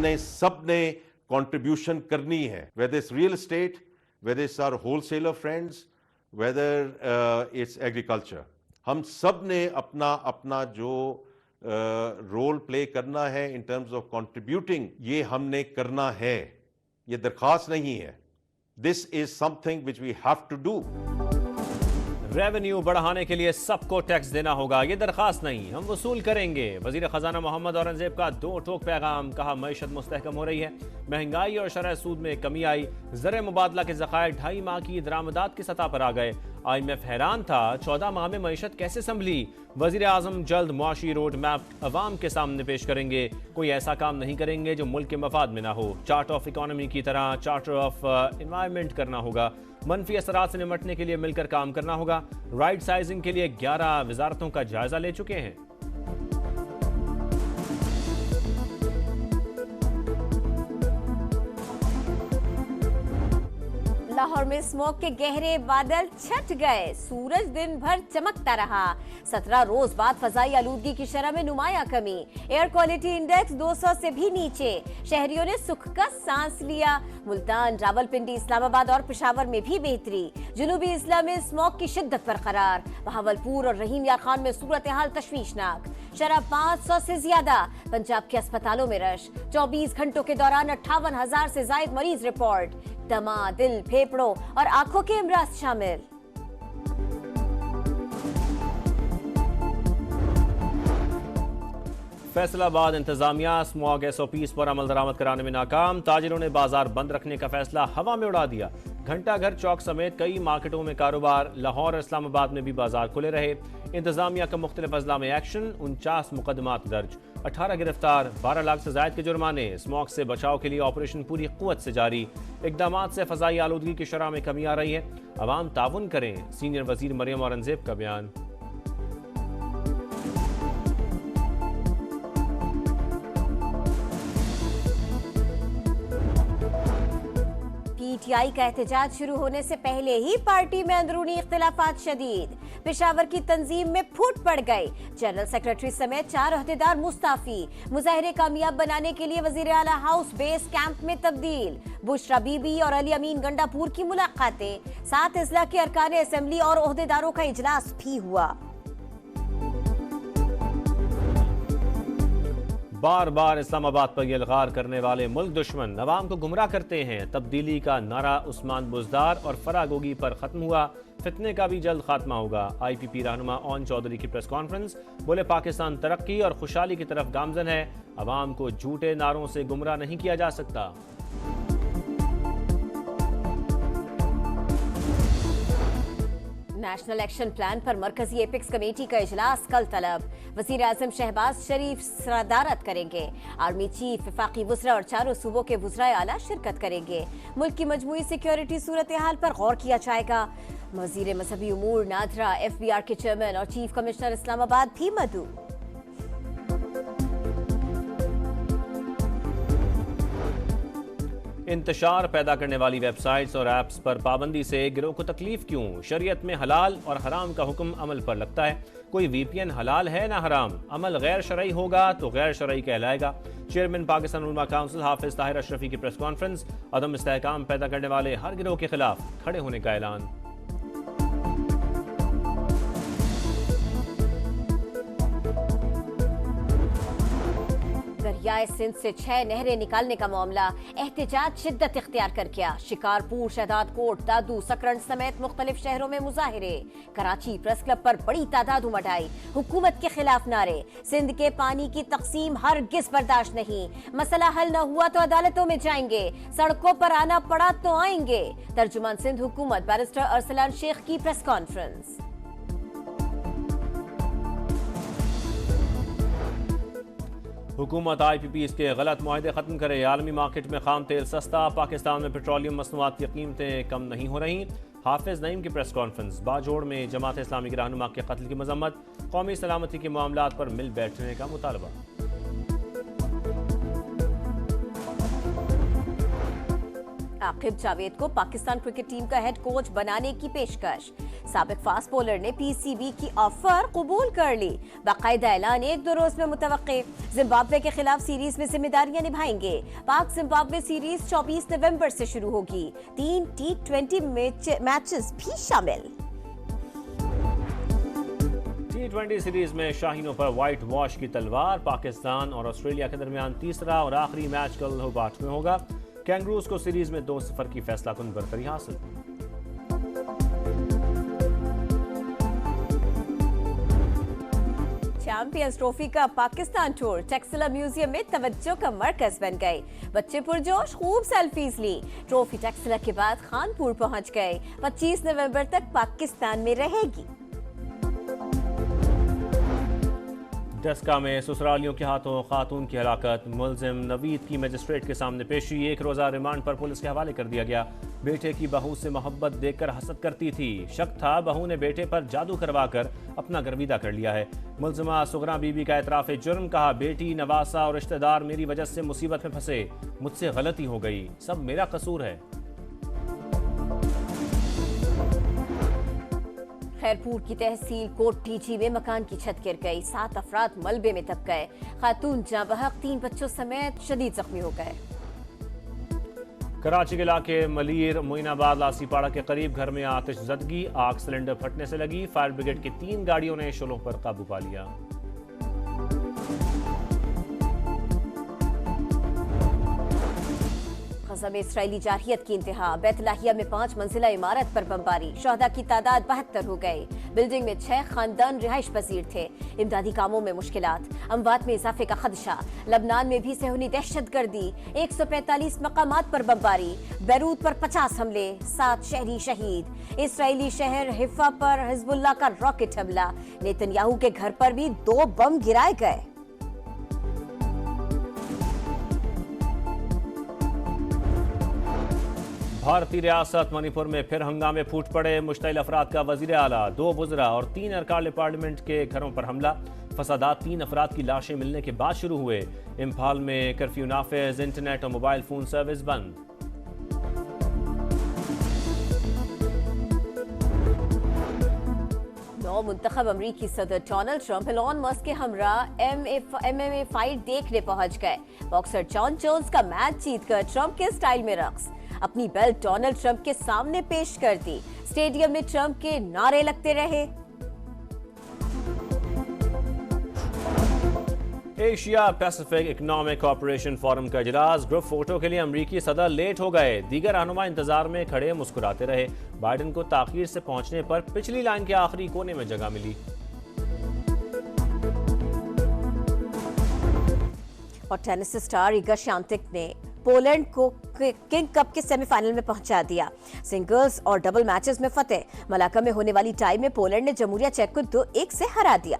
हमने सब ने कंट्रीब्यूशन करनी है, whether it's real estate, whether it's our wholesaler friends, whether it's agriculture. हम सब ने अपना अपना जो रोल प्ले करना है इन टर्म्स ऑफ कंट्रीब्यूटिंग, ये हमने करना है, ये दरखास्त नहीं है। This is something which we have to do. Revenue बढ़ाने के लिए सबको टैक्स देना होगा, ये दरखास्त नहीं, हम वसूल करेंगे। वजीर खजाना मोहम्मद औरंगजेब का दो टोक पैगाम, कहा मईशत मुस्तहकम हो रही है, महंगाई और शरह सूद में कमी आई, ज़र मुबादला के ज़खायर 2.5 माह की दरामदात की सतह पर आ गए। IMF हैरान था 14 माह में मईशत कैसे संभली। वजीर आजम जल्द मुआशी रोड मैप अवाम के सामने पेश करेंगे, कोई ऐसा काम नहीं करेंगे जो मुल्क के मफाद में ना हो। चार्ट ऑफ इकोनॉमी की तरह चार्टर ऑफ एनवायरनमेंट करना होगा, मनफी असरात से निपटने के लिए मिलकर काम करना होगा। राइट साइजिंग के लिए 11 वजारतों का जायजा ले चुके हैं। लाहौर में स्मोक के गहरे बादल छट गए, सूरज दिन भर चमकता रहा। 17 रोज बाद फजाई आलूदगी की शरह में नुमाया कमी, एयर क्वालिटी इंडेक्स 200 से भी नीचे। शहरियों ने सुख का सांस लिया। मुल्तान, रावलपिंडी, इस्लामाबाद और पेशावर में भी बेहतरी। जनूबी इस्लाम में स्मोक की शिद्दत बरकरार। बहावलपुर और रहीम यार खान में सूरत हाल तशवीशनाक। शरह 500 से ज्यादा। पंजाब के अस्पतालों में रश। 24 घंटों के दौरान 58,000 से जायद मरीज रिपोर्ट। दमा, दिल, फेफड़ों और आंखों के अमराज शामिल। फैसलाबाद इंतजामिया स्मॉग SOPs पर अमल दरामद कराने में नाकाम। ताजिरों ने बाजार बंद रखने का फैसला हवा में उड़ा दिया। घंटा घर चौक समेत कई मार्केटों में कारोबार। लाहौर और इस्लामाबाद में भी बाजार खुले रहे। इंतजामिया का मुख्तलिफ अजला में एक्शन, 49 मुकदमात दर्ज, 18 गिरफ्तार, 12 लाख से जायद के जुर्माने। स्मॉग से बचाव के लिए ऑपरेशन पूरी कुव्वत से जारी। इकदामात से फजाई आलूदगी की शरह में कमी आ रही है, अवाम ताउन करें। सीनियर वजीर मरियम औरंगजेब का बयान। PTI का एहतजाज शुरू होने से पहले ही पार्टी में अंदरूनी इख्तिलाफात शदीद। पेशावर की तंजीम में फूट पड़ गई। जनरल सेक्रेटरी समेत 4 अहदेदार मुस्ताफी। मुजाहिरे कामयाब बनाने के लिए वजीर आला हाउस बेस कैंप में तब्दील। बुशरा बीबी और अली अमीन गंडापुर की मुलाकातें। 7 अजला के अरकान असेंबली और अहदेदारों का इजलास भी हुआ। बार बार इस्लामाबाद पर यलगार करने वाले मुल्क दुश्मन अवाम को गुमराह करते हैं। तब्दीली का नारा उस्मान बुजदार और फरागोगी पर खत्म हुआ। फितने का भी जल्द खात्मा होगा। IPP रहनुमा ओन चौधरी की प्रेस कॉन्फ्रेंस, बोले पाकिस्तान तरक्की और खुशहाली की तरफ गामजन है, अवाम को झूठे नारों से गुमराह नहीं किया जा सकता। नेशनल एक्शन प्लान पर मरकजी एपिक्स कमेटी का इजलास कल तलब। वजीर आजम शहबाज शरीफ सदारत करेंगे। आर्मी चीफ, वफाकी वुज़रा और चारों सूबों के वुज़राए आला शिरकत करेंगे। मुल्क की मजमूई सिक्योरिटी सूरत हाल पर गौर किया जाएगा। वजीर मजहबी उमूर नादरा, FBR के चेयरमैन और चीफ कमिश्नर इस्लामाबाद भी मदऊ। इंतशार पैदा करने वाली वेबसाइट्स और ऐप्स पर पाबंदी से गिरोह को तकलीफ क्यों? शरीयत में हलाल और हराम का हुक्म अमल पर लगता है। कोई VPN हलाल है ना हराम। अमल गैर शरई होगा तो गैर शरई कहलाएगा। चेयरमैन पाकिस्तान उलमा काउंसिल हाफिज ताहिर अशरफी की प्रेस कॉन्फ्रेंस, अदम इस्तेहकाम पैदा करने वाले हर गिरोह के खिलाफ खड़े होने का ऐलान। दरियाए सिंध से 6 नहरें निकालने का मामला। एहतजाज शिद्दत इख्तियार कर गया। शिकारपुर, शहदाद कोट, दादू, सकरंज समेत मुख्तलिफ शहरों में मुजाहिरे। कराची प्रेस क्लब पर बड़ी तादाद उमड़ आई। हुकूमत के खिलाफ नारे। सिंध के पानी की तकसीम हरगिज बर्दाश्त नहीं। मसला हल न हुआ तो अदालतों में जाएंगे। सड़कों पर आना पड़ा तो आएंगे। तर्जुमान सिंध हुकूमत बैरिस्टर अरसलान शेख की प्रेस कॉन्फ्रेंस। हुकूमत IPPs के गलत मुआहदे खत्म करे। आलमी मार्केट में खाम तेल सस्ता। पाकिस्तान में पेट्रोलियम मसनूआत की कीमतें कम नहीं हो रही। हाफिज नईम की प्रेस कॉन्फ्रेंस। बाजोड़ में जमात इस्लामी के रहनुमा के कत्ल की मजम्मत। कौमी सलामती के मामलात पर मिल बैठने का मुतालबा। आकिब जावेद को पाकिस्तान क्रिकेट टीम का हेड कोच बनाने की पेशकश। साबिक फास्ट बॉलर ने पीसीबी की ऑफर कबूल कर ली। बाकायदा ऐलान 1-2 रोज में मुतवक्के। जिम्बाब्वे के खिलाफ सीरीज में जिम्मेदारियां निभाएंगे। पाक जिम्बाब्वे सीरीज 24 नवंबर से शुरू होगी। 3 T20 मैचेस भी शामिल। T20 सीरीज में शाहीनों पर व्हाइट वॉश की तलवार। पाकिस्तान और ऑस्ट्रेलिया के दरमियान तीसरा और आखिरी मैच कल होबार्ट में होगा। कैंगरूज को सीरीज में 2-0 की फैसलाकुन बरतरी हासिल। चैंपियंस ट्रॉफी का पाकिस्तान टूर टेक्सला म्यूजियम में तवज्जो का मरकज बन गए। बच्चे पुरजोश खूब सेल्फीज ली। ट्रॉफी टेक्सला के बाद खानपुर पहुंच गए। 25 नवंबर तक पाकिस्तान में रहेगी। डस्का में ससुरालियों के हाथों खातून की हलाकत। मुलजिम नवीद की मजिस्ट्रेट के सामने पेशी। 1 रोजा रिमांड पर पुलिस के हवाले कर दिया गया। बेटे की बहू से मोहब्बत देखकर हसद करती थी। शक था बहू ने बेटे पर जादू करवाकर अपना गर्विदा कर लिया है। मुलजिमा सुगरा बीबी का एतराफ़ जुर्म। कहा बेटी नवासा और रिश्तेदार मेरी वजह से मुसीबत में फंसे। मुझसे गलती हो गई, सब मेरा कसूर है। खैरपुर की तहसील कोट टीची में मकान की छत गिर गई। 7 अफराद मलबे में दब गए। खातून जाँ बहक 3 बच्चों समेत शदीद जख्मी हो गए। कराची के इलाके मलीर मोइनाबाद लासीपाड़ा के करीब घर में आतिश जदगी। आग सिलेंडर फटने से लगी। फायर ब्रिगेड की 3 गाड़ियों ने शोलों पर काबू पा लिया। गजा में इसराइली जारहियत की इंतहा। बैतलाहिया में 5 मंजिला इमारत पर बमबारी। शहदा की तादाद 72 हो गई। बिल्डिंग में 6 खानदान रिहाइश पजीर थे। इमदादी कामों में मुश्किलात। अमवात में इजाफे का खदशा। लबनान में भी सेहूनी दहशतगर्दी। 145 मकामात पर बमबारी। बैरूत पर 50 हमले। 7 शहरी शहीद। इसराइली शहर हिफा पर हिजबुल्लाह का रॉकेट हमला। नेतन्याहू के घर पर भी 2 बम गिराए गए। भारतीय रियासत मणिपुर में फिर हंगामे फूट पड़े। मुश्तइल अफराद का वजीर आला, 2 वुज़रा और 3 अरकान पार्लियामेंट के घरों पर हमला। फसादात 3 अफराद की लाशें मिलने के बाद शुरू हुए। इम्फाल में कर्फ्यू नाफिज। इंटरनेट और मोबाइल फोन सर्विस बंद। मुंतखब अमरीकी सदर डोनाल्ड ट्रंप एलन मस्क के हमरा MMA फाइट देखने पहुंच गए। बॉक्सर जॉन जोन्स का मैच जीतकर ट्रंप के स्टाइल में रक्स। अपनी बेल्ट डोनाल्ड ट्रंप के सामने पेश कर दी। स्टेडियम में ट्रंप के नारे लगते रहे। Asia Pacific economic corporation forum का इजलास। ग्रुप फोटो के लिए अमरीकी सदर लेट हो गए। दीगर रहनुमा इंतजार में खड़े मुस्कुराते रहे। बाइडेन को ताखीर से पहुंचने पर पिछली लाइन के आखिरी कोने में जगह मिली। और टेनिस स्टार इगा श्यामटिक ने पोलैंड को किंग कप के सेमीफाइनल में पहुंचा दिया। सिंगल्स और डबल मैचेस में फतेह। मलाका में होने वाली टाई में पोलैंड ने जमहूरिया चेक को 2-1 से हरा दिया।